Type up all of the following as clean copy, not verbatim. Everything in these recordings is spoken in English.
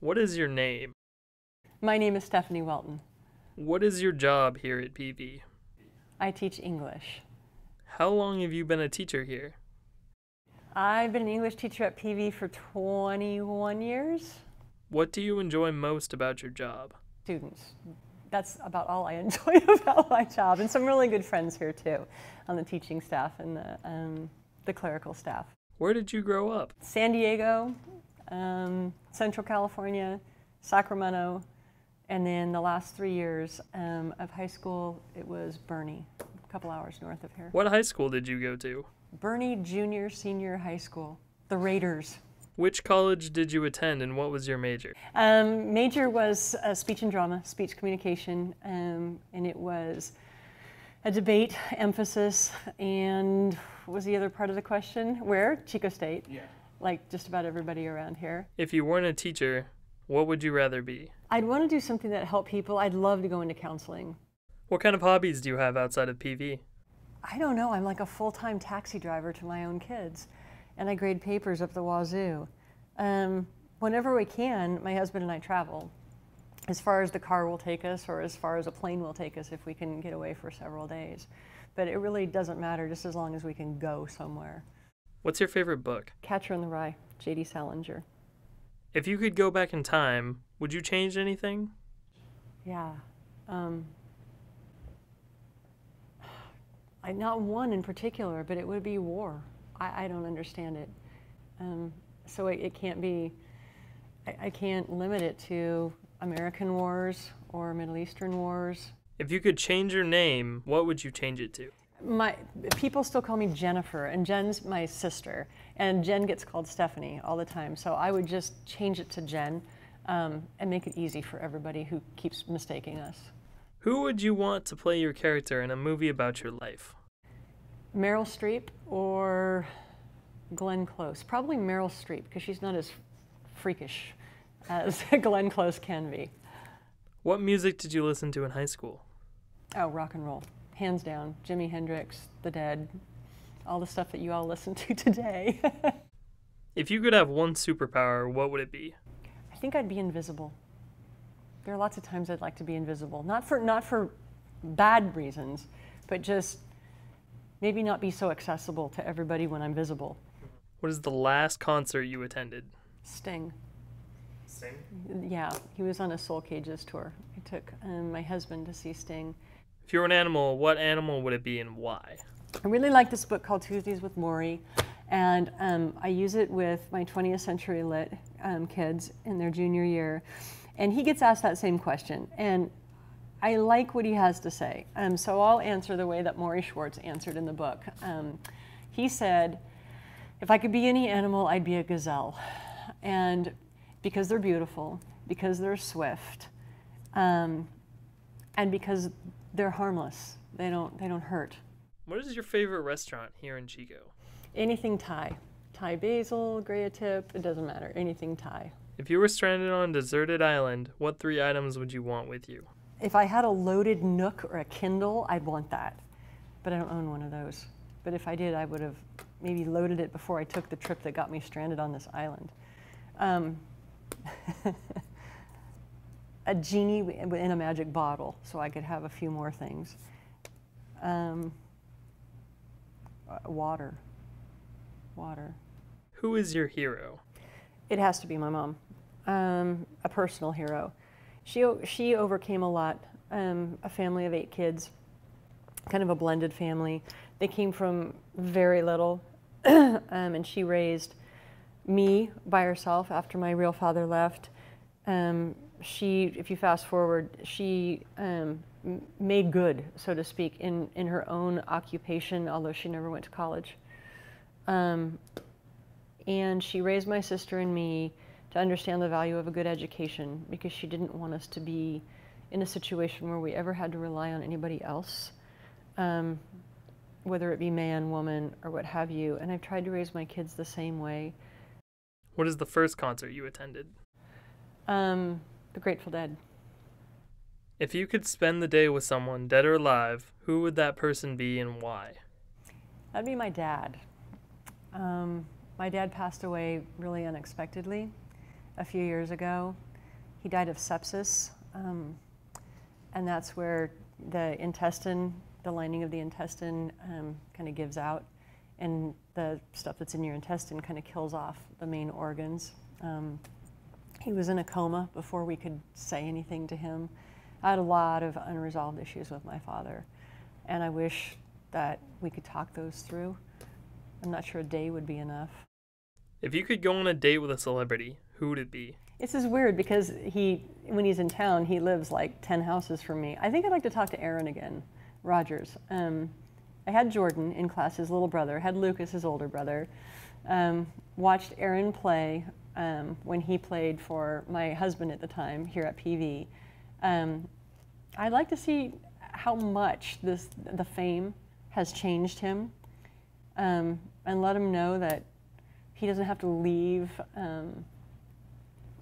What is your name? My name is Stephanie Welton. What is your job here at PV? I teach English. How long have you been a teacher here? I've been an English teacher at PV for 21 years. What do you enjoy most about your job? Students. That's about all I enjoy about my job, and some really good friends here too, on the teaching staff and the clerical staff. Where did you grow up? San Diego, Central California, Sacramento, and then the last 3 years of high school, it was Bernie, a couple hours north of here. What high school did you go to? Bernie Junior Senior High School, the Raiders. Which college did you attend and what was your major? Major was speech and drama, speech communication, and it was a debate emphasis. And what was the other part of the question? Where? Chico State. Yeah. Like just about everybody around here. If you weren't a teacher, what would you rather be? I'd want to do something that helped people. I'd love to go into counseling. What kind of hobbies do you have outside of PV? I don't know. I'm like a full-time taxi driver to my own kids. And I grade papers up the wazoo. Whenever we can, my husband and I travel. As far as the car will take us or as far as a plane will take us if we can get away for several days. But it really doesn't matter just as long as we can go somewhere. What's your favorite book? Catcher in the Rye, J.D. Salinger. If you could go back in time, would you change anything? Yeah. Not one in particular, but it would be war. I don't understand it. So it can't be, I can't limit it to American wars or Middle Eastern wars. If you could change your name, what would you change it to? People still call me Jennifer, and Jen's my sister, and Jen gets called Stephanie all the time, so I would just change it to Jen and make it easy for everybody who keeps mistaking us. Who would you want to play your character in a movie about your life? Meryl Streep or Glenn Close. Probably Meryl Streep, because she's not as freakish as Glenn Close can be. What music did you listen to in high school? Oh, rock and roll. Hands down. Jimi Hendrix, The Dead, all the stuff that you all listen to today. If you could have one superpower, what would it be? I think I'd be invisible. There are lots of times I'd like to be invisible. Not for bad reasons, but just maybe not be so accessible to everybody when I'm visible. What is the last concert you attended? Sting. Sting? Yeah, he was on a Soul Cages tour. I took my husband to see Sting. If you were an animal, what animal would it be and why? I really like this book called Tuesdays with Maury, and I use it with my 20th Century Lit kids in their junior year. And he gets asked that same question, and I like what he has to say. So I'll answer the way that Maury Schwartz answered in the book. He said, if I could be any animal, I'd be a gazelle. And because they're beautiful, because they're swift, and because they're harmless. They don't hurt. What is your favorite restaurant here in Chico? Anything Thai. Thai basil, Graya tip, it doesn't matter. Anything Thai. If you were stranded on a deserted island, what 3 items would you want with you? If I had a loaded Nook or a Kindle, I'd want that. But I don't own one of those. But if I did, I would have maybe loaded it before I took the trip that got me stranded on this island. A genie in a magic bottle, so I could have a few more things. Water. Who is your hero? It has to be my mom, a personal hero. She overcame a lot, a family of 8 kids, kind of a blended family. They came from very little, and she raised me by herself after my real father left. If you fast forward, she made good, so to speak, in her own occupation, although she never went to college. And she raised my sister and me to understand the value of a good education, because she didn't want us to be in a situation where we ever had to rely on anybody else, whether it be man, woman, or what have you. And I've tried to raise my kids the same way. What is the first concert you attended? The Grateful Dead. If you could spend the day with someone, dead or alive, who would that person be and why? That'd be my dad. My dad passed away really unexpectedly a few years ago, he died of sepsis, and that's where the intestine, the lining of the intestine kind of gives out, and the stuff that's in your intestine kind of kills off the main organs. He was in a coma before we could say anything to him. I had a lot of unresolved issues with my father, and I wish that we could talk those through. I'm not sure a day would be enough. If you could go on a date with a celebrity, who would it be? This is weird because when he's in town, he lives like 10 houses from me. I think I'd like to talk to Aaron again, Rodgers. I had Jordan in class, his little brother, had Lucas, his older brother. Watched Aaron play when he played for my husband at the time here at PV. I'd like to see how much the fame has changed him, and let him know that he doesn't have to leave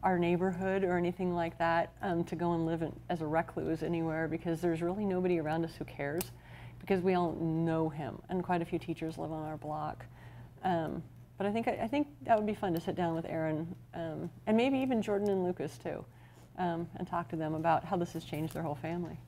our neighborhood or anything like that to go and live as a recluse anywhere, because there's really nobody around us who cares, because we all know him, and quite a few teachers live on our block. But I think that would be fun to sit down with Aaron, and maybe even Jordan and Lucas too, and talk to them about how this has changed their whole family.